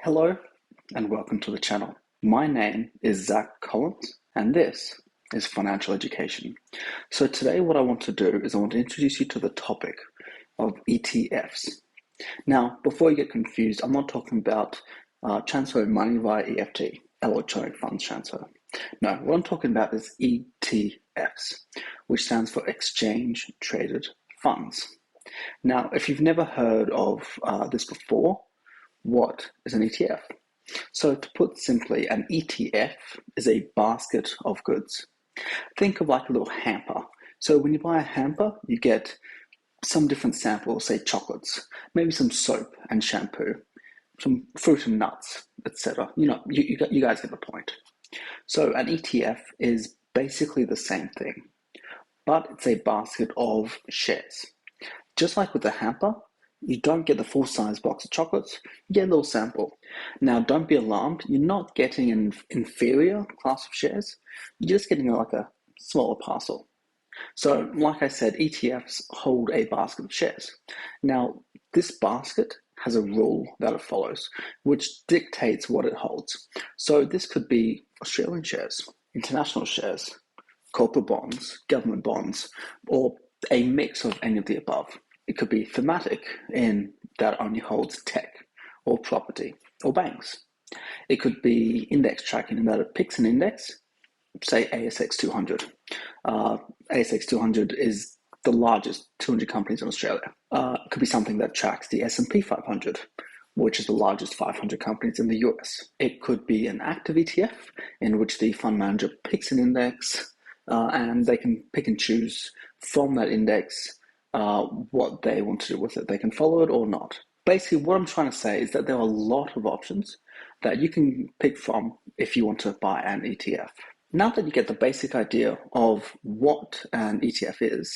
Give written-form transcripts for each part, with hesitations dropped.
Hello and welcome to the channel. My name is Zach Collins and this is Financial Education. So today what I want to do is I want to introduce you to the topic of ETFs. Now, before you get confused, I'm not talking about transferring money via EFT, electronic funds transfer. No, what I'm talking about is ETFs, which stands for Exchange Traded Funds. Now, if you've never heard of this before, what is an ETF? So to put simply, an ETF is a basket of goods. Think of like a little hamper. So when you buy a hamper, you get some different samples, say chocolates, maybe some soap and shampoo, some fruit and nuts, etc. You guys get the point. So an ETF is basically the same thing, but it's a basket of shares. Just like with the hamper, you don't get the full-size box of chocolates, you get a little sample. Now, don't be alarmed, you're not getting an inferior class of shares, you're just getting like a smaller parcel. So, like I said, ETFs hold a basket of shares. Now, this basket has a rule that it follows, which dictates what it holds. So this could be Australian shares, international shares, corporate bonds, government bonds, or a mix of any of the above. It could be thematic in that only holds tech or property or banks. It could be index tracking in that it picks an index, say ASX 200. ASX 200 is the largest 200 companies in Australia. It could be something that tracks the S&P 500, which is the largest 500 companies in the US. It could be an active ETF in which the fund manager picks an index and they can pick and choose from that index what they want to do with it. They can follow it or not. Basically, what I'm trying to say is that there are a lot of options that you can pick from if you want to buy an ETF. Now that you get the basic idea of what an ETF is,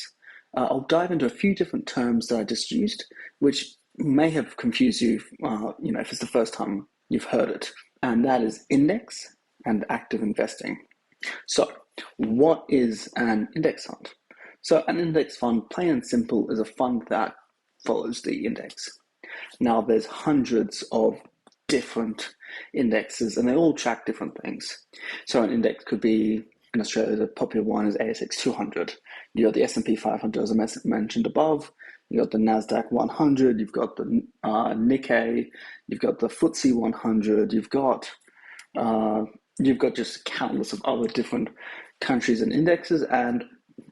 I'll dive into a few different terms that I just used, which may have confused you, if it's the first time you've heard it, and that is index and active investing. So, what is an index fund? So an index fund, plain and simple, is a fund that follows the index. Now there's hundreds of different indexes and they all track different things. So an index could be, in Australia, the popular one is ASX 200. You've got the S&P 500, as I mentioned above. You've got the NASDAQ 100, you've got the Nikkei, you've got the FTSE 100, you've got just countless of other different countries and indexes, and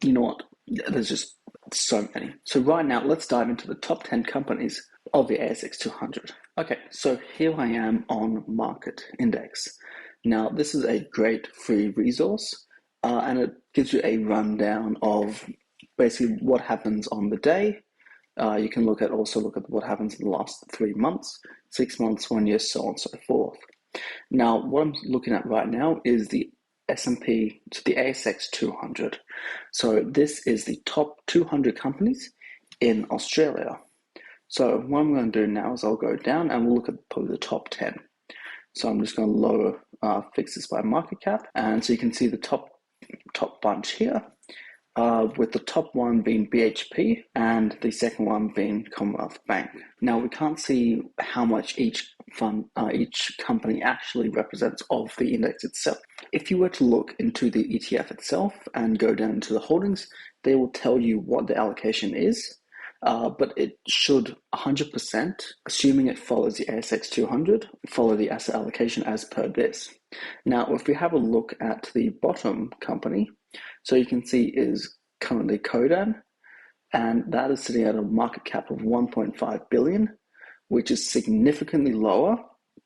you know what? There's just so many. So right now, let's dive into the top 10 companies of the ASX 200. Okay, so here I am on Market Index. Now, this is a great free resource, and it gives you a rundown of basically what happens on the day. You can also look at what happens in the last 3 months, 6 months, 1 year, so on and so forth. Now, what I'm looking at right now is the S&P to the ASX 200. So this is the top 200 companies in Australia. So what I'm going to do now is I'll go down and we'll look at probably the top 10. So I'm just going to lower fix this by market cap, and so you can see the top bunch here, with the top one being BHP and the second one being Commonwealth Bank. Now we can't see how much each company actually represents of the index itself. If you were to look into the ETF itself and go down to the holdings, they will tell you what the allocation is, but it should 100%, assuming it follows the ASX 200, follow the asset allocation as per this. Now, if we have a look at the bottom company, so you can see is currently Codan, and that is sitting at a market cap of 1.5 billion, which is significantly lower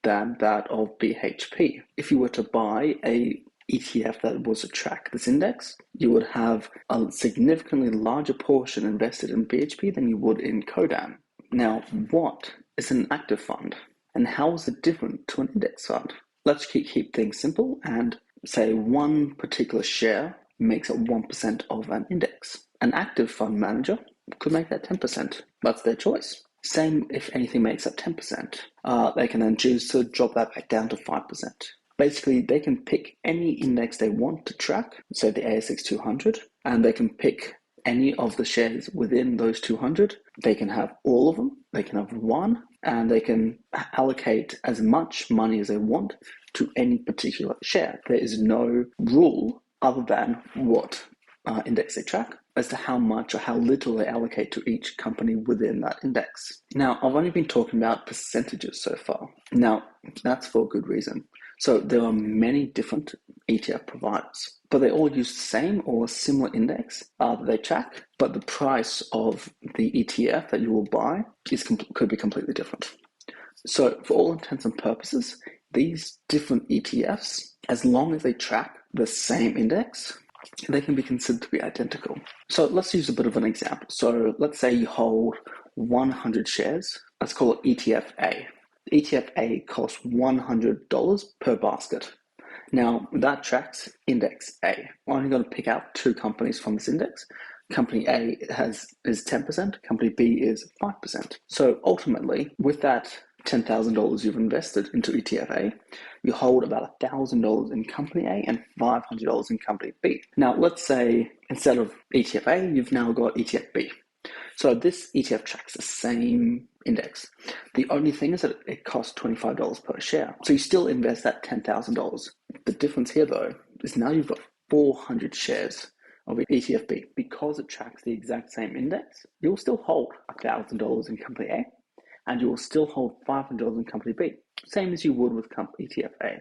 than that of BHP. If you were to buy a ETF that was to track this index, you would have a significantly larger portion invested in BHP than you would in Codan. Now, what is an active fund, and how is it different to an index fund? Let's keep things simple and say one particular share makes up 1% of an index. An active fund manager could make that 10%. That's their choice. Same if anything makes up 10%. They can then choose to drop that back down to 5%. Basically, they can pick any index they want to track, say the ASX 200, and they can pick any of the shares within those 200. They can have all of them, they can have one, and they can allocate as much money as they want to any particular share. There is no rule other than what index they track as to how much or how little they allocate to each company within that index. Now, I've only been talking about percentages so far. Now, that's for a good reason. So there are many different ETF providers, but they all use the same or a similar index that they track, but the price of the ETF that you will buy could be completely different. So for all intents and purposes, these different ETFs, as long as they track the same index, they can be considered to be identical. So let's use a bit of an example. So let's say you hold 100 shares. Let's call it ETF A. ETF A costs $100 per basket. Now that tracks index A. I'm only going to pick out two companies from this index. Company A is 10%, company B is 5%. So ultimately, with that $10,000 you've invested into ETF A, you hold about $1,000 in company A and $500 in company B. Now, let's say instead of ETF A, you've now got ETF B. So this ETF tracks the same index. The only thing is that it costs $25 per share. So you still invest that $10,000. The difference here, though, is now you've got 400 shares of ETF B. Because it tracks the exact same index, you'll still hold $1,000 in company A, and you will still hold $500 in company B, same as you would with ETF A.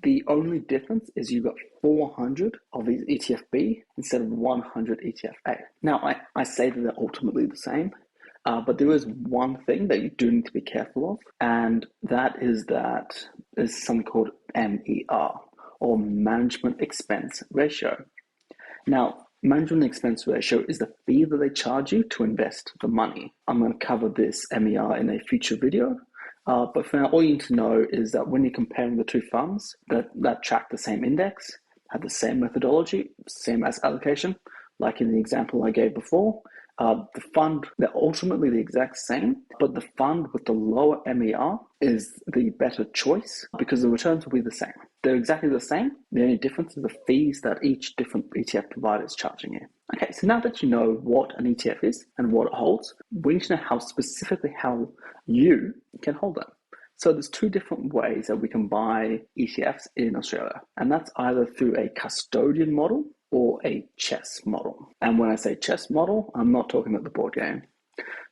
The only difference is you've got 400 of these ETF B instead of 100 ETF A. Now, I say that they're ultimately the same, but there is one thing that you do need to be careful of, and that is something called MER, or Management Expense Ratio. Now, management expense ratio is the fee that they charge you to invest the money. I'm going to cover this MER in a future video, but for now, all you need to know is that when you're comparing the two funds that track the same index, have the same methodology, same as allocation, like in the example I gave before, the fund, they're ultimately the exact same, but the fund with the lower MER is the better choice because the returns will be the same. They're exactly the same. The only difference is the fees that each different ETF provider is charging you. Okay, so now that you know what an ETF is and what it holds, we need to know how you can hold them. So there's two different ways that we can buy ETFs in Australia, and that's either through a custodian model or a chess model. And when I say chess model, I'm not talking about the board game.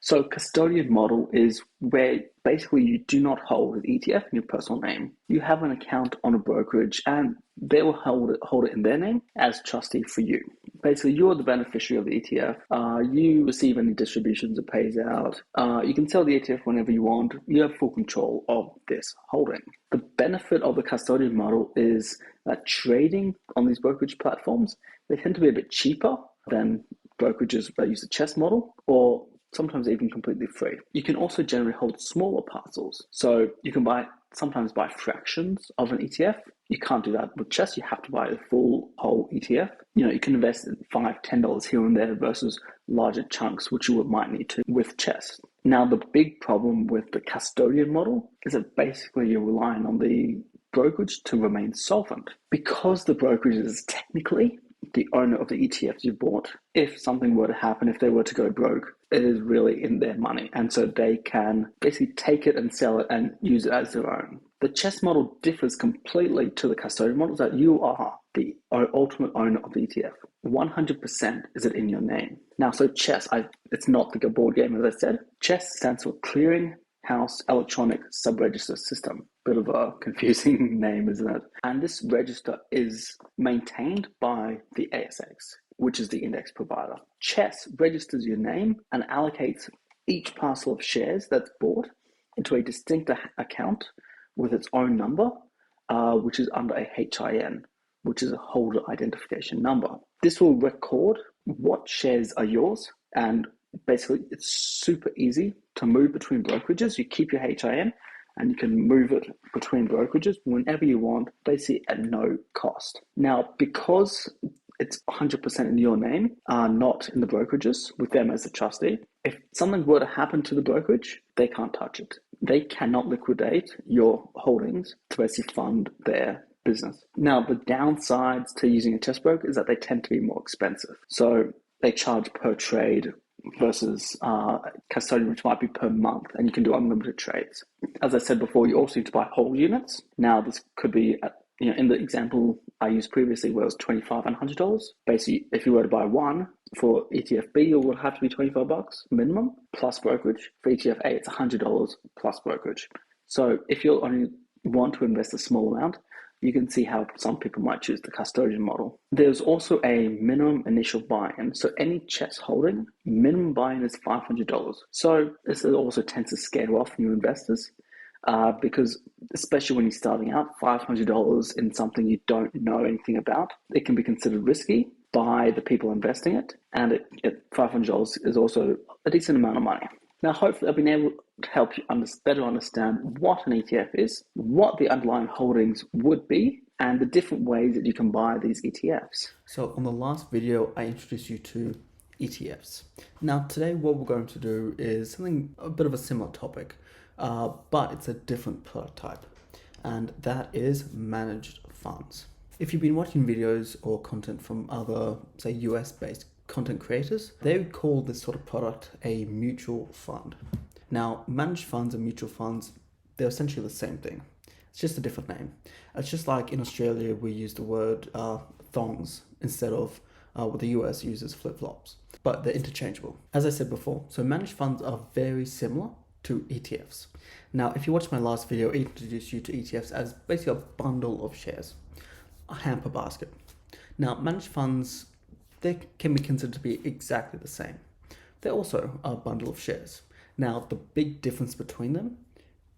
So custodian model is where basically you do not hold an ETF in your personal name. You have an account on a brokerage and they will hold it in their name as trustee for you. Basically, you're the beneficiary of the ETF. You receive any distributions it pays out. You can sell the ETF whenever you want. You have full control of this holding. The benefit of the custodian model is that trading on these brokerage platforms, they tend to be a bit cheaper than brokerages that use the chess model, or sometimes even completely free. You can also generally hold smaller parcels. So you can sometimes buy fractions of an ETF. You can't do that with chess. You have to buy the full whole ETF. You can invest in $5, $10 here and there versus larger chunks, which you might need to with chess. Now, the big problem with the custodian model is that basically you're relying on the brokerage to remain solvent. Because the brokerage is technically the owner of the ETFs you bought, if something were to happen, if they were to go broke, it is really in their money. And so they can basically take it and sell it and use it as their own. The chess model differs completely to the custodian model, that you are the ultimate owner of the ETF. 100% is it in your name. Now, so chess, it's not the board game, as I said. Chess stands for Clearing House Electronic Sub-Register System. Bit of a confusing name, isn't it? And this register is maintained by the ASX, which is the index provider. Chess registers your name and allocates each parcel of shares that's bought into a distinct account with its own number, which is under a HIN, which is a holder identification number. This will record what shares are yours, and basically it's super easy to move between brokerages. You keep your HIN and you can move it between brokerages whenever you want, basically at no cost. Now, because it's 100% in your name, not in the brokerages, with them as a trustee, if something were to happen to the brokerage, they can't touch it. They cannot liquidate your holdings to basically fund their business. Now, the downsides to using a chess broker is that they tend to be more expensive. So they charge per trade versus custodian, which might be per month, and you can do unlimited trades. As I said before, you also need to buy whole units. Now, this could be, in the example I used previously, where it was $25 and $100. Basically, if you were to buy one for ETF B, it would have to be $25 minimum plus brokerage. For ETF A, it's $100 plus brokerage. So if you only want to invest a small amount, you can see how some people might choose the custodian model. There's also a minimum initial buy-in. So any CHESS holding, minimum buy-in is $500. So this also tends to scare off new investors because especially when you're starting out, $500 in something you don't know anything about, it can be considered risky by the people investing it. And $500 is also a decent amount of money. Now, hopefully I've been able to help you better understand what an ETF is, what the underlying holdings would be, and the different ways that you can buy these ETFs. So on the last video, I introduced you to ETFs. Now, today what we're going to do is something a bit of a similar topic, but it's a different product type, and that is managed funds. If you've been watching videos or content from other, say, US-based content creators, they would call this sort of product a mutual fund. Now, managed funds and mutual funds, they're essentially the same thing. It's just a different name. It's just like in Australia, we use the word thongs instead of what the US uses flip-flops, but they're interchangeable. As I said before, so managed funds are very similar to ETFs. Now, if you watched my last video, I introduced you to ETFs as basically a bundle of shares, a hamper basket. Now, managed funds, they can be considered to be exactly the same. They're also a bundle of shares. Now, the big difference between them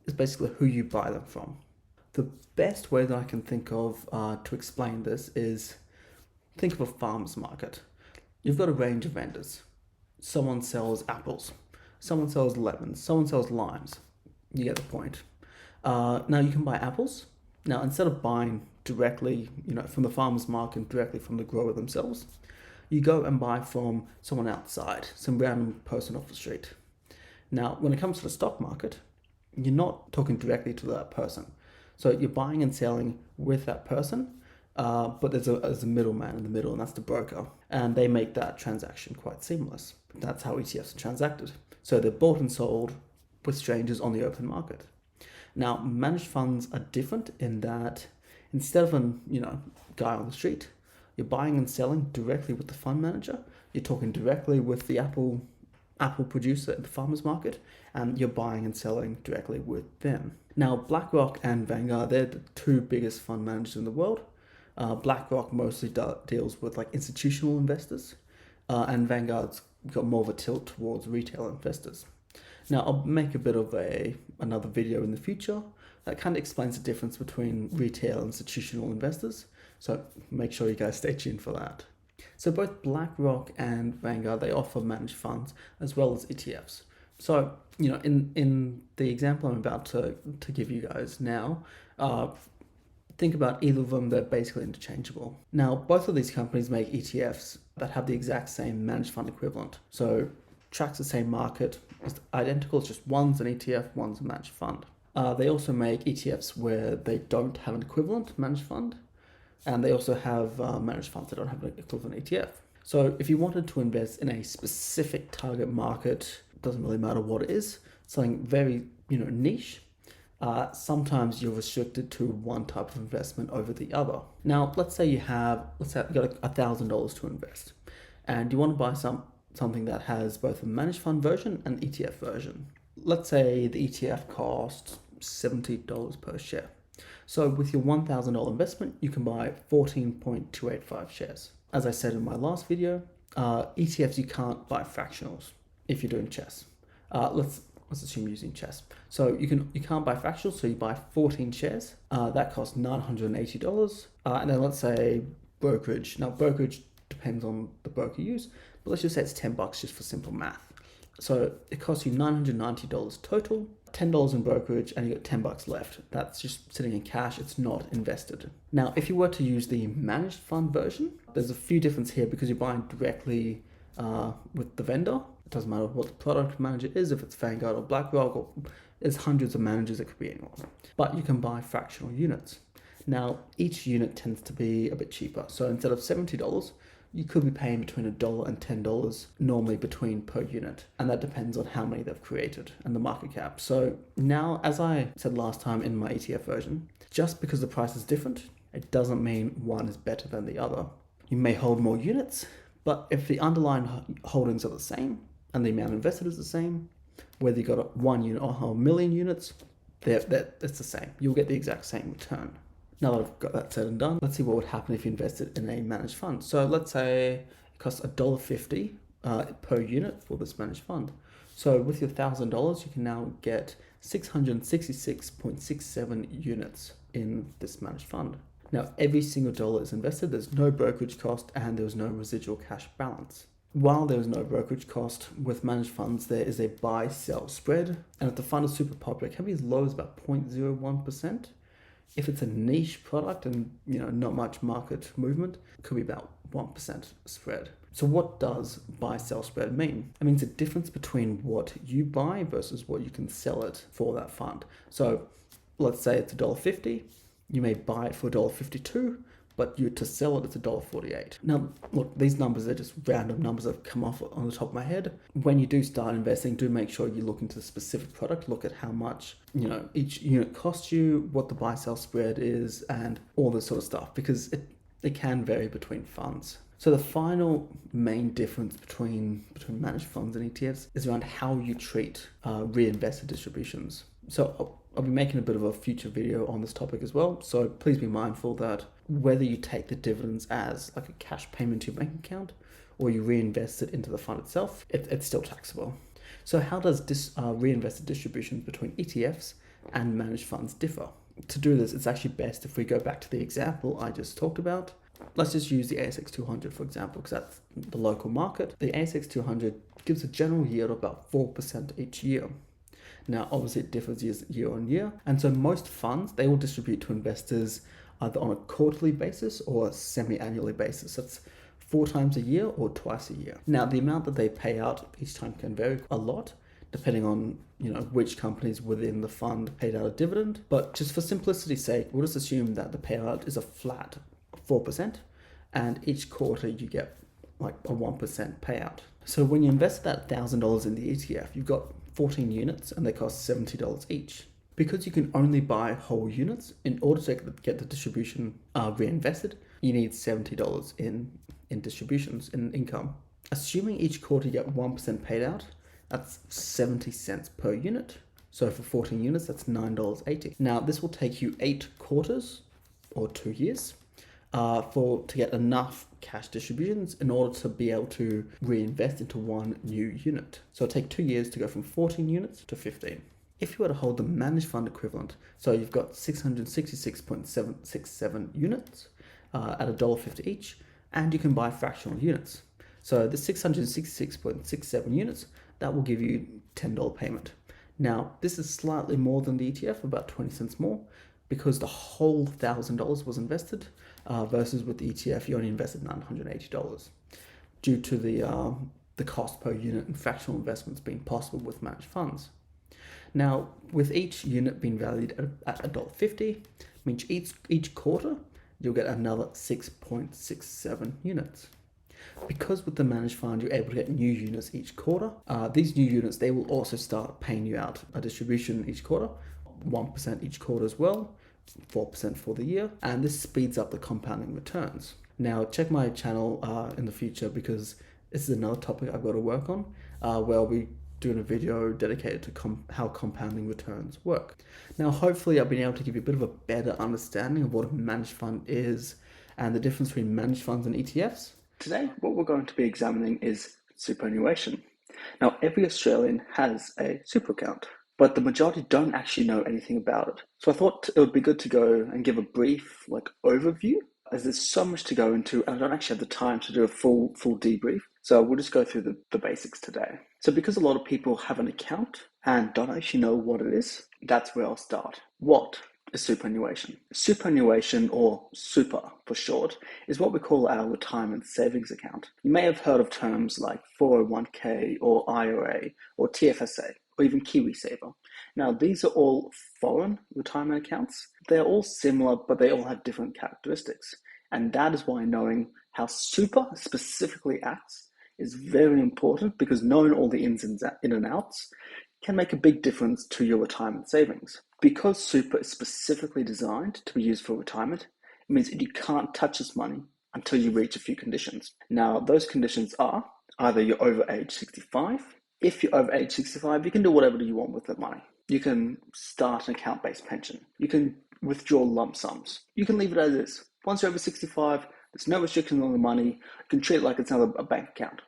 is basically who you buy them from. The best way that I can think of to explain this is, think of a farmer's market. You've got a range of vendors. Someone sells apples, someone sells lemons, someone sells limes. You get the point. Now, you can buy apples. Now, instead of buying directly, from the farmer's market, directly from the grower themselves, you go and buy from someone outside, some random person off the street. Now, when it comes to the stock market, you're not talking directly to that person. So you're buying and selling with that person, but there's a middleman in the middle, and that's the broker. And they make that transaction quite seamless. That's how ETFs are transacted. So they're bought and sold with strangers on the open market. Now, managed funds are different in that instead of a guy on the street, you're buying and selling directly with the fund manager. You're talking directly with the apple producer at the farmer's market, and you're buying and selling directly with them. Now, BlackRock and Vanguard, they're the two biggest fund managers in the world. BlackRock mostly deals with institutional investors, and Vanguard's got more of a tilt towards retail investors. Now, I'll make a bit of another video in the future that kind of explains the difference between retail and institutional investors. So make sure you guys stay tuned for that. So both BlackRock and Vanguard, they offer managed funds as well as ETFs. So, in the example I'm about to give you guys now, think about either of them, they're basically interchangeable. Now, both of these companies make ETFs that have the exact same managed fund equivalent. So tracks the same market, it's identical, it's just one's an ETF, one's a managed fund. They also make ETFs where they don't have an equivalent managed fund, and they also have managed funds that don't have an equivalent ETF. So if you wanted to invest in a specific target market, it doesn't really matter what it is, something very niche, sometimes you're restricted to one type of investment over the other. Now, let's say you got $1,000 to invest, and you want to buy something that has both a managed fund version and ETF version. Let's say the ETF costs $70 per share. So with your $1,000 investment, you can buy 14.285 shares. As I said in my last video, ETFs, you can't buy fractionals if you're doing CHESS. Let's assume you're using CHESS. So you can't buy fractionals, so you buy 14 shares. That costs $980. And then let's say brokerage. Now, brokerage depends on the broker you use, but let's just say it's $10 just for simple math. So it costs you $990 total, $10 in brokerage, and you got $10 left. That's just sitting in cash, it's not invested. Now, if you were to use the managed fund version, there's a few differences here because you're buying directly with the vendor. It doesn't matter what the product manager is, if it's Vanguard or BlackRock, or there's hundreds of managers, it could be anyone. But you can buy fractional units. Now, each unit tends to be a bit cheaper. So instead of $70, you could be paying between $1 and $10 normally between per unit. And that depends on how many they've created and the market cap. So now, as I said last time in my ETF version, just because the price is different, it doesn't mean one is better than the other. You may hold more units, but if the underlying holdings are the same and the amount invested is the same, whether you got 1 unit or a million units, it's the same. You'll get the exact same return. Now that I've got that said and done, let's see what would happen if you invested in a managed fund. So let's say it costs $1.50 per unit for this managed fund. So with your $1,000, you can now get 666.67 units in this managed fund. Now, every single dollar is invested, there's no brokerage cost, and there's no residual cash balance. While there is no brokerage cost with managed funds, there is a buy-sell spread, and if the fund is super popular, it can be as low as about 0.01%. If it's a niche product and not much market movement, it could be about 1% spread. So what does buy-sell spread mean? It means the difference between what you buy versus what you can sell it for that fund. So let's say it's $1.50. You may buy it for $1.52, but to sell it, it's $1.48. Now, look, these numbers are just random numbers that have come off on the top of my head. When you do start investing, do make sure you look into the specific product, look at how much each unit costs you, what the buy-sell spread is, and all this sort of stuff, because it can vary between funds. So the final main difference between managed funds and ETFs is around how you treat reinvested distributions. So I'll be making a bit of a future video on this topic as well. So please be mindful that whether you take the dividends as like a cash payment to your bank account or you reinvest it into the fund itself, it's still taxable. So how does reinvested distributions between ETFs and managed funds differ? To do this, it's actually best if we go back to the example I just talked about. Let's just use the ASX 200 for example, because that's the local market. The ASX 200 gives a general yield of about 4% each year. Now, obviously it differs year on year. And so most funds, they will distribute to investors either on a quarterly basis or a semi-annually basis. That's 4 times a year or twice a year. Now, the amount that they pay out each time can vary a lot, depending on which companies within the fund paid out a dividend. But just for simplicity's sake, we'll just assume that the payout is a flat 4%, and each quarter you get like a 1% payout. So when you invest that $1,000 in the ETF, you've got 14 units and they cost $70 each. Because you can only buy whole units, in order to get the distribution reinvested, you need $70 in distributions, in income. Assuming each quarter you get 1% paid out, that's 70 cents per unit. So for 14 units, that's $9.80. Now, this will take you 8 quarters or 2 years to get enough cash distributions in order to be able to reinvest into 1 new unit. So it'll take 2 years to go from 14 units to 15. If you were to hold the managed fund equivalent, so you've got 666.767 units at $1.50 each, and you can buy fractional units. So the 666.67 units, that will give you $10 payment. Now, this is slightly more than the ETF, about 20 cents more, because the whole $1,000 was invested, versus with the ETF, you only invested $980 due to the cost per unit and fractional investments being possible with managed funds. Now, with each unit being valued at $1.50, means each quarter, you'll get another 6.67 units. Because with the managed fund, you're able to get new units each quarter. These new units, they will also start paying you out a distribution each quarter, 1% each quarter as well, 4% for the year, and this speeds up the compounding returns. Now, check my channel in the future, because this is another topic I've got to work on, where I'll be doing a video dedicated to how compounding returns work. Now, hopefully I've been able to give you a bit of a better understanding of what a managed fund is and the difference between managed funds and ETFs. Today, what we're going to be examining is superannuation. Now, every Australian has a super account, but the majority don't actually know anything about it. So I thought it would be good to go and give a brief overview, as there's so much to go into and I don't actually have the time to do a full debrief. So we'll just go through the basics today. So because a lot of people have an account and don't actually know what it is, that's where I'll start. What is superannuation? Superannuation, or super for short, is what we call our retirement savings account. You may have heard of terms like 401k or IRA or TFSA or even KiwiSaver. Now, these are all foreign retirement accounts. They're all similar, but they all have different characteristics. And that is why knowing how super specifically acts is very important, because knowing all the in and outs can make a big difference to your retirement savings. Because super is specifically designed to be used for retirement, it means that you can't touch this money until you reach a few conditions. Now, those conditions are either you're over age 65. If you're over age 65, you can do whatever you want with the money. You can start an account-based pension. You can withdraw lump sums. You can leave it as is. Once you're over 65, there's no restrictions on the money. You can treat it like it's another bank account.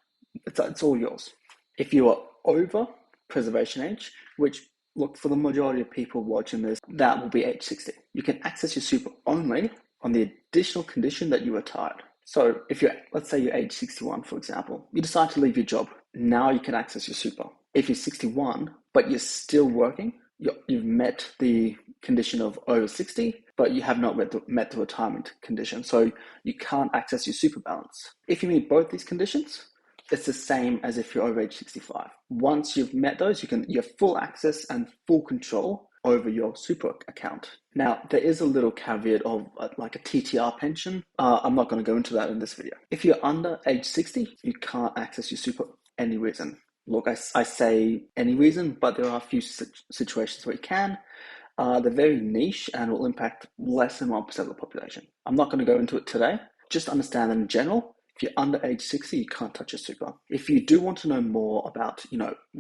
It's all yours. If you are over preservation age, which, look, for the majority of people watching this, that will be age 60. You can access your super only on the additional condition that you are retired. So if you're, let's say you're age 61, for example, you decide to leave your job. Now you can access your super. If you're 61, but you're still working, you've met the condition of over 60, but you have not met the retirement condition. So you can't access your super balance. If you meet both these conditions, it's the same as if you're over age 65. Once you've met those, you have full access and full control over your super account. Now, there is a little caveat of like a TTR pension. I'm not going to go into that in this video. If you're under age 60, you can't access your super for any reason. Look, I say any reason, but there are a few situations where you can. They're very niche and will impact less than 1% of the population. I'm not going to go into it today. Just understand that in general, if you're under age 60, you can't touch your super. If you do want to know more about,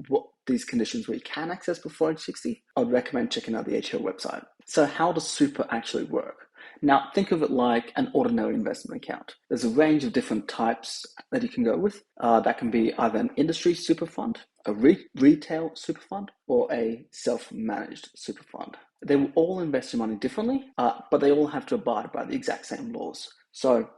what these conditions where you can access before age 60, I'd recommend checking out the ATO website. So how does super actually work? Now, think of it like an ordinary investment account. There's a range of different types that you can go with. That can be either an industry super fund, a retail super fund, or a self-managed super fund. They will all invest your money differently, but they all have to abide by the exact same laws. So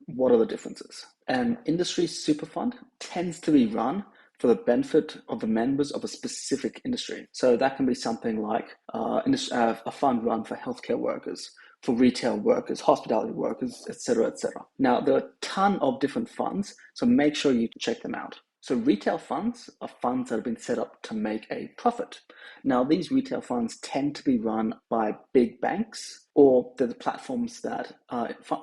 what are the differences? An industry super fund tends to be run for the benefit of the members of a specific industry. So that can be something like a fund run for healthcare workers, for retail workers, hospitality workers, etc., etc. Now, there are a ton of different funds, so make sure you check them out. So retail funds are funds that have been set up to make a profit. Now, these retail funds tend to be run by big banks, or they're the platforms that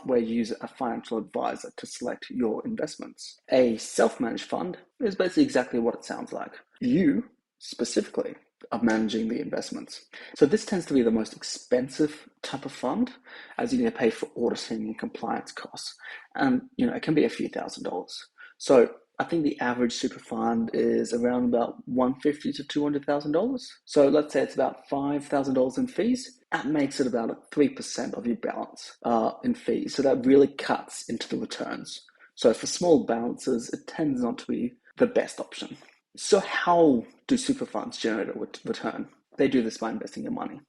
where you use a financial advisor to select your investments. A self-managed fund is basically exactly what it sounds like. You, specifically, are managing the investments. So this tends to be the most expensive type of fund, as you need to pay for auditing and compliance costs. And, it can be a few $1,000s. So I think the average super fund is around about $150,000 to $200,000. So let's say it's about $5,000 in fees. That makes it about 3% of your balance in fees. So that really cuts into the returns. So for small balances, it tends not to be the best option. So how do super funds generate a return? They do this by investing your money.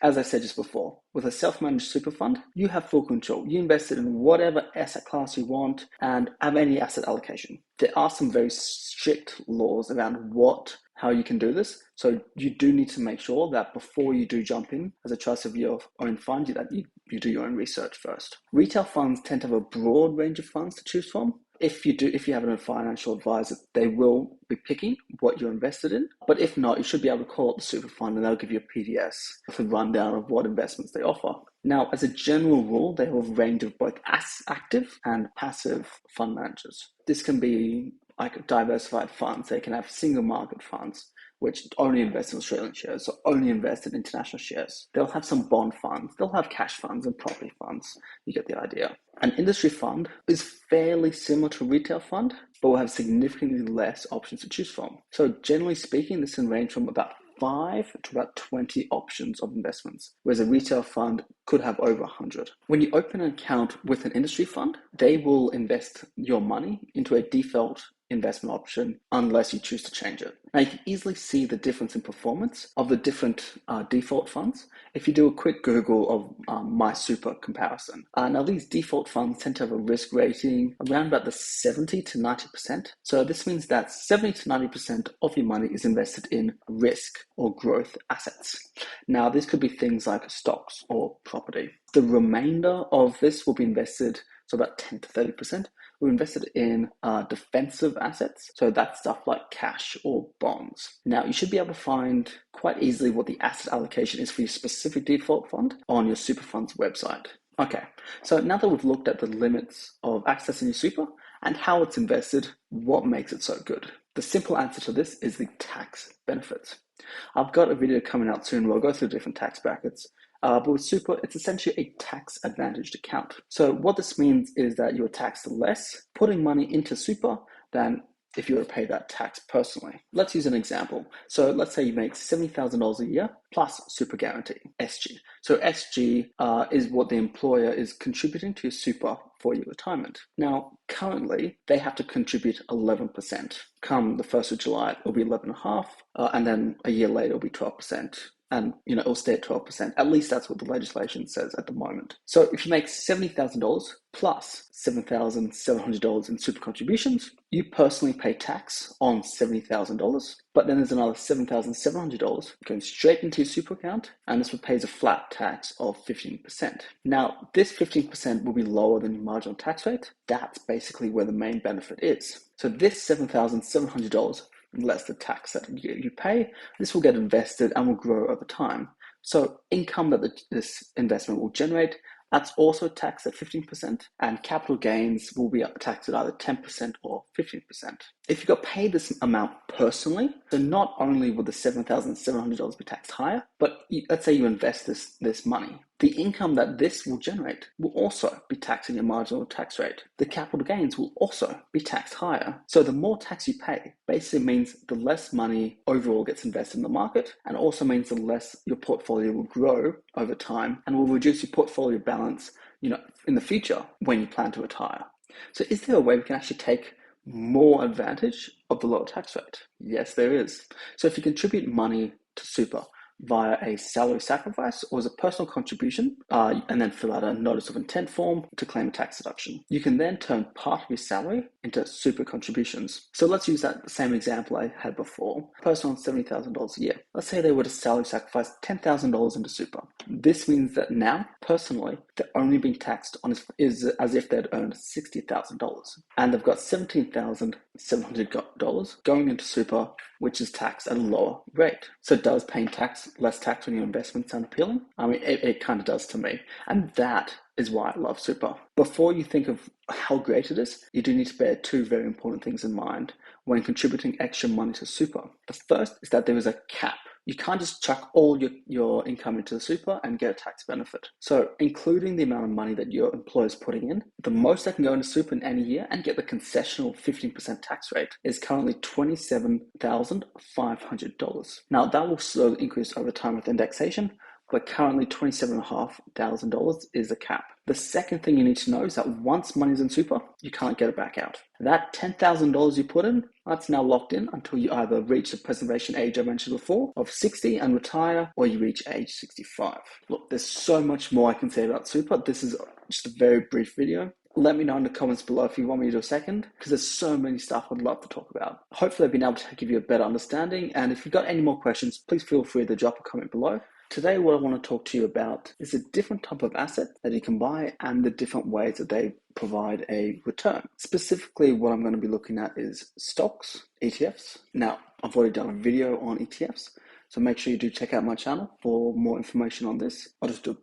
As I said just before, with a self-managed super fund, you have full control. You invest it in whatever asset class you want and have any asset allocation. There are some very strict laws around how you can do this. So you do need to make sure that before you do jump in as a trust of your own fund, that you do your own research first. Retail funds tend to have a broad range of funds to choose from. If you have a financial advisor, they will be picking what you're invested in. But if not, you should be able to call up the super fund and they'll give you a PDS with a rundown of what investments they offer. Now, as a general rule, they have a range of both active and passive fund managers. This can be like diversified funds. They can have single market funds, which only invest in Australian shares or only invest in international shares. They'll have some bond funds, they'll have cash funds and property funds. You get the idea. An industry fund is fairly similar to a retail fund, but will have significantly less options to choose from. So generally speaking, this can range from about 5 to about 20 options of investments, whereas a retail fund could have over 100. When you open an account with an industry fund, they will invest your money into a default investment option unless you choose to change it. Now you can easily see the difference in performance of the different default funds if you do a quick Google of My Super comparison. Now these default funds tend to have a risk rating around about the 70 to 90%. So this means that 70 to 90% of your money is invested in risk or growth assets. Now this could be things like stocks or property. The remainder of this will be invested, so about 10 to 30%, we're invested in defensive assets. So that's stuff like cash or bonds. Now, you should be able to find quite easily what the asset allocation is for your specific default fund on your super fund's website. Okay, so now that we've looked at the limits of accessing your super and how it's invested, what makes it so good? The simple answer to this is the tax benefits. I've got a video coming out soon where I'll go through different tax brackets. But with super, it's essentially a tax advantaged account. So what this means is that you're taxed less putting money into super than if you were to pay that tax personally. Let's use an example. So let's say you make $70,000 a year plus super guarantee, SG. So SG is what the employer is contributing to your super for your retirement. Now, currently, they have to contribute 11%. Come the 1st of July, it'll be 11.5%, and then a year later, it'll be 12%. And it'll stay at 12%. At least that's what the legislation says at the moment. So if you make $70,000 plus $7,700 in super contributions, you personally pay tax on $70,000, but then there's another $7,700 going straight into your super account, and this pays a flat tax of 15%. Now, this 15% will be lower than your marginal tax rate. That's basically where the main benefit is. So this $7,700 less the tax that you pay, this will get invested and will grow over time. So income that this investment will generate, that's also taxed at 15%, and capital gains will be taxed at either 10% or 15%. If you got paid this amount personally, so not only will the $7,700 be taxed higher, but let's say you invest this money, the income that this will generate will also be taxed in your marginal tax rate. The capital gains will also be taxed higher. So the more tax you pay basically means the less money overall gets invested in the market, and also means the less your portfolio will grow over time and will reduce your portfolio balance, in the future when you plan to retire. So is there a way we can actually take more advantage of the lower tax rate? Yes, there is. So if you contribute money to super via a salary sacrifice or as a personal contribution, and then fill out a notice of intent form to claim a tax deduction. You can then turn part of your salary into super contributions. So let's use that same example I had before. A person on $70,000 a year. Let's say they were to salary sacrifice $10,000 into super. This means that now, personally, they're only being taxed on is as if they'd earned $60,000. And they've got $17,700 going into super, which is taxed at a lower rate. So does paying less tax on your investments sound appealing? I mean, it kind of does to me. And that is why I love super. Before you think of how great it is, you do need to bear two very important things in mind when contributing extra money to super. The first is that there is a cap. You can't just chuck all your income into the super and get a tax benefit. So including the amount of money that your employer is putting in, the most that can go into super in any year and get the concessional 15% tax rate is currently $27,500. Now that will slowly increase over time with indexation, but currently $27,500 is the cap. The second thing you need to know is that once money's in super, you can't get it back out. That $10,000 you put in, that's now locked in until you either reach the preservation age I mentioned before of 60 and retire, or you reach age 65. Look, there's so much more I can say about super. This is just a very brief video. Let me know in the comments below if you want me to do a second, because there's so many stuff I'd love to talk about. Hopefully I've been able to give you a better understanding, and if you've got any more questions, please feel free to drop a comment below. Today, what I want to talk to you about is a different type of asset that you can buy and the different ways that they provide a return. Specifically, what I'm going to be looking at is stocks, ETFs. Now, I've already done a video on ETFs, so make sure you do check out my channel for more information on this. I'll just do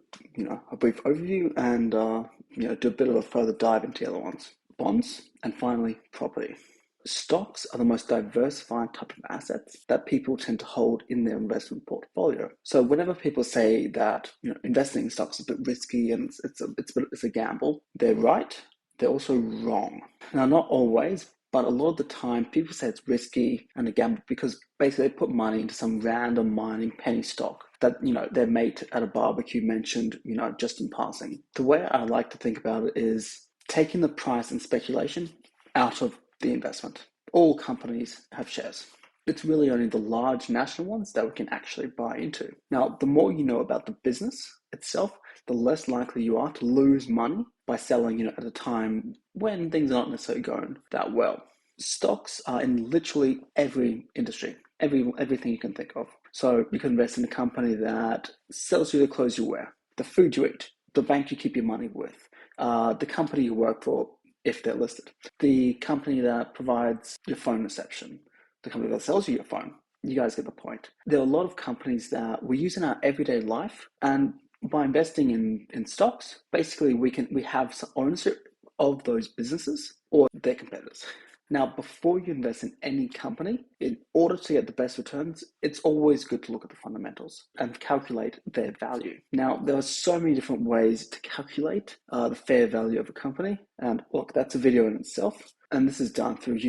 a brief overview and do a bit of a further dive into the other ones. Bonds, and finally, property. Stocks are the most diversified type of assets that people tend to hold in their investment portfolio. So whenever people say that investing in stocks is a bit risky and it's a gamble, they're right. They're also wrong. Now, not always, but a lot of the time people say it's risky and a gamble because basically they put money into some random mining penny stock that their mate at a barbecue mentioned just in passing. The way I like to think about it is taking the price and speculation out of the investment. All companies have shares. It's really only the large national ones that we can actually buy into. Now, the more you know about the business itself, the less likely you are to lose money by selling at a time when things aren't necessarily going that well. Stocks are in literally every industry, everything you can think of. So you can invest in a company that sells you the clothes you wear, the food you eat, the bank you keep your money with, the company you work for, if they're listed, the company that provides your phone reception, the company that sells you your phone. You guys get the point. There are a lot of companies that we use in our everyday life, and by investing in stocks, basically we have some ownership of those businesses or their competitors. Now, before you invest in any company, in order to get the best returns, it's always good to look at the fundamentals and calculate their value. Now, there are so many different ways to calculate the fair value of a company. And look, that's a video in itself. And this is done through,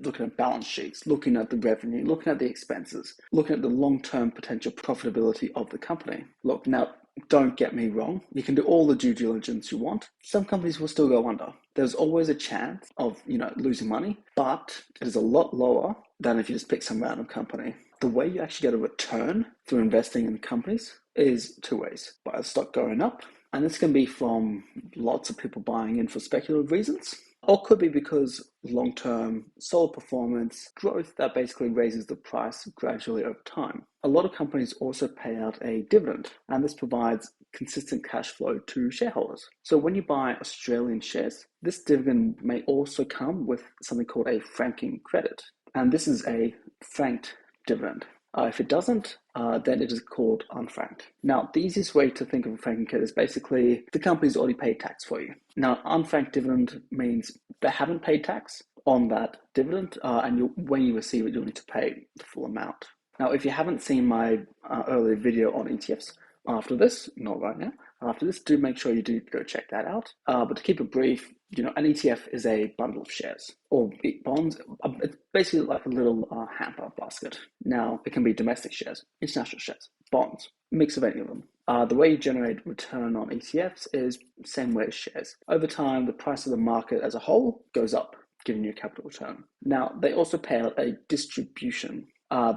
looking at balance sheets, looking at the revenue, looking at the expenses, looking at the long-term potential profitability of the company. Look, now, don't get me wrong. You can do all the due diligence you want. Some companies will still go under. There's always a chance of, losing money, but it is a lot lower than if you just pick some random company. The way you actually get a return through investing in companies is two ways. By the stock going up, and this can be from lots of people buying in for speculative reasons, or could be because long-term solid performance growth that basically raises the price gradually over time. A lot of companies also pay out a dividend, and this provides consistent cash flow to shareholders. So when you buy Australian shares, this dividend may also come with something called a franking credit, and this is a franked dividend. If it doesn't, then it is called unfranked. Now, the easiest way to think of a franking credit is basically the company's already paid tax for you. Now, unfranked dividend means they haven't paid tax on that dividend, and when you receive it, you'll need to pay the full amount. Now, if you haven't seen my earlier video on ETFs, after this, not right now, after this, do make sure you do go check that out. But to keep it brief, an ETF is a bundle of shares or bonds. It's basically like a little hamper basket. Now, it can be domestic shares, international shares, bonds, mix of any of them. The way you generate return on ETFs is the same way as shares. Over time, the price of the market as a whole goes up, giving you a capital return. Now, they also pay out a distribution.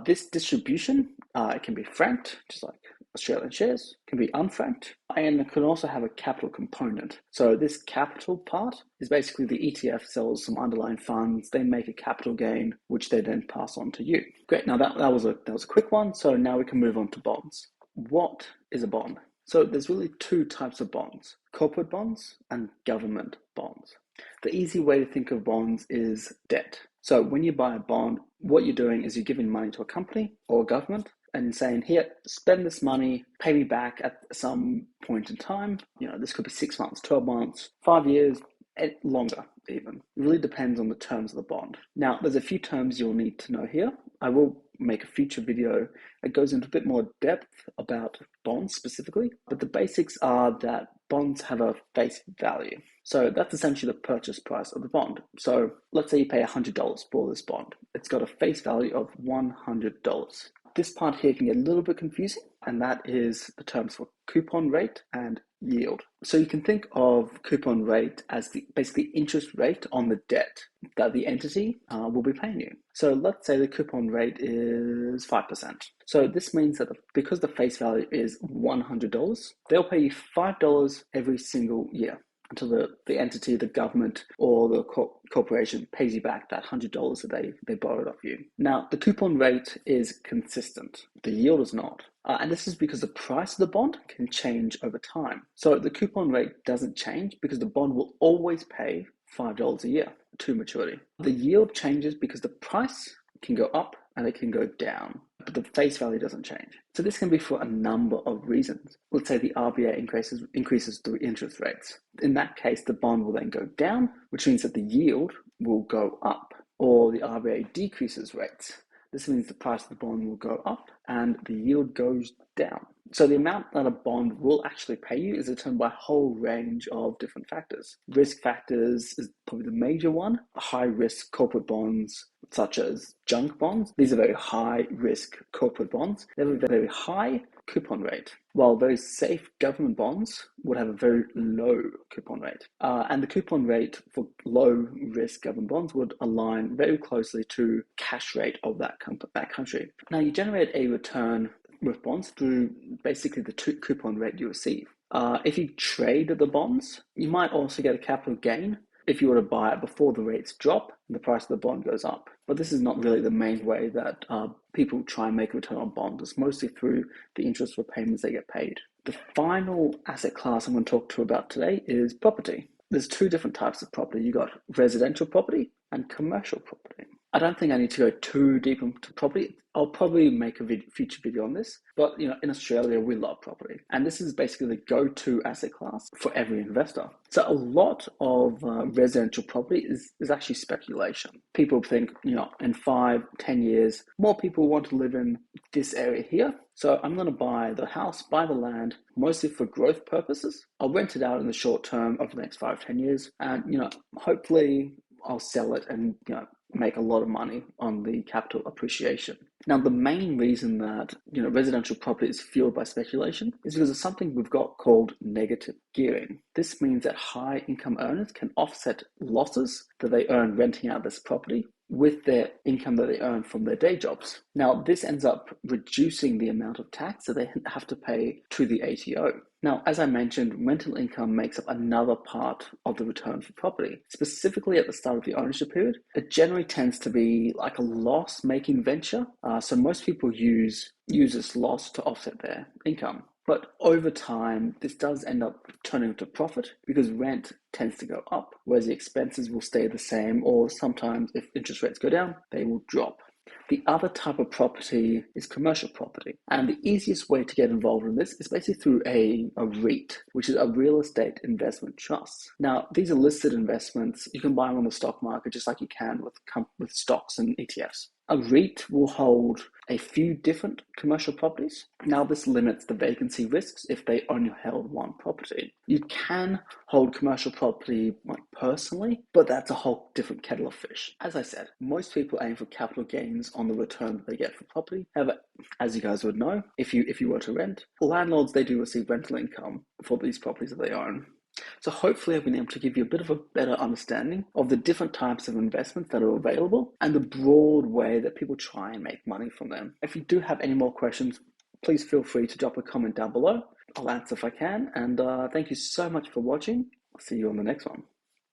This distribution, it can be franked, just like Australian shares, can be unfranked, and it can also have a capital component. So this capital part is basically the ETF sells some underlying funds, they make a capital gain, which they then pass on to you. Great, now that was a quick one, so now we can move on to bonds. What is a bond? So there's really two types of bonds, corporate bonds and government bonds. The easy way to think of bonds is debt. So when you buy a bond, what you're doing is you're giving money to a company or a government and saying, here, spend this money, pay me back at some point in time. This could be 6 months, 12 months, 5 years, and longer even. It really depends on the terms of the bond. Now, there's a few terms you'll need to know here. I will make a future video that goes into a bit more depth about bonds specifically, but the basics are that bonds have a face value. So that's essentially the purchase price of the bond. So let's say you pay $100 for this bond. It's got a face value of $100. This part here can get a little bit confusing, and that is the terms for coupon rate and yield. So you can think of coupon rate as the basically interest rate on the debt that the entity will be paying you. So let's say the coupon rate is 5%. So this means that because the face value is $100, they'll pay you $5 every single year until the entity, the government, or the corporation pays you back that $100 that they borrowed off you. Now, the coupon rate is consistent. The yield is not. And this is because the price of the bond can change over time. So the coupon rate doesn't change because the bond will always pay $5 a year to maturity. The yield changes because the price can go up and it can go down, but the face value doesn't change. So this can be for a number of reasons. Let's say the RBA increases the interest rates. In that case, the bond will then go down, which means that the yield will go up, or the RBA decreases rates. This means the price of the bond will go up and the yield goes down. So the amount that a bond will actually pay you is determined by a whole range of different factors. Risk factors is probably the major one. High risk corporate bonds, such as junk bonds, these are very high risk corporate bonds. They have a very high coupon rate, while very safe government bonds would have a very low coupon rate. And the coupon rate for low risk government bonds would align very closely to cash rate of that country. Now you generate a return with bonds through basically the coupon rate you receive. If you trade the bonds, you might also get a capital gain if you were to buy it before the rates drop and the price of the bond goes up. But this is not really the main way that people try and make a return on bonds. It's mostly through the interest repayments they get paid. The final asset class I'm going to talk to about today is property. There's two different types of property. You got residential property and commercial property. I don't think I need to go too deep into property. I'll probably make a future video on this, but in Australia, we love property, and this is basically the go-to asset class for every investor. So a lot of residential property is actually speculation. People think, in 5, 10 years, more people want to live in this area here. So I'm going to buy the house, buy the land, mostly for growth purposes. I'll rent it out in the short term over the next 5, 10 years, and hopefully I'll sell it and make a lot of money on the capital appreciation. Now, the main reason that residential property is fueled by speculation is because of something we've got called negative gearing. This means that high income earners can offset losses that they earn renting out this property with their income that they earn from their day jobs. Now, this ends up reducing the amount of tax that they have to pay to the ATO. Now, as I mentioned, rental income makes up another part of the return for property. Specifically at the start of the ownership period, it generally tends to be like a loss-making venture. So most people use this loss to offset their income. But over time, this does end up turning into profit because rent tends to go up, whereas the expenses will stay the same, or sometimes if interest rates go down, they will drop. The other type of property is commercial property. And the easiest way to get involved in this is basically through a REIT, which is a real estate investment trust. Now, these are listed investments. You can buy them on the stock market just like you can with stocks and ETFs. A REIT will hold a few different commercial properties. Now, this limits the vacancy risks if they only held one property. You can hold commercial property personally, but that's a whole different kettle of fish. As I said, most people aim for capital gains on the return that they get for property. However, as you guys would know, if you were to rent, landlords, they do receive rental income for these properties that they own. So hopefully I've been able to give you a bit of a better understanding of the different types of investments that are available and the broad way that people try and make money from them. If you do have any more questions, please feel free to drop a comment down below. I'll answer if I can. And thank you so much for watching. I'll see you on the next one.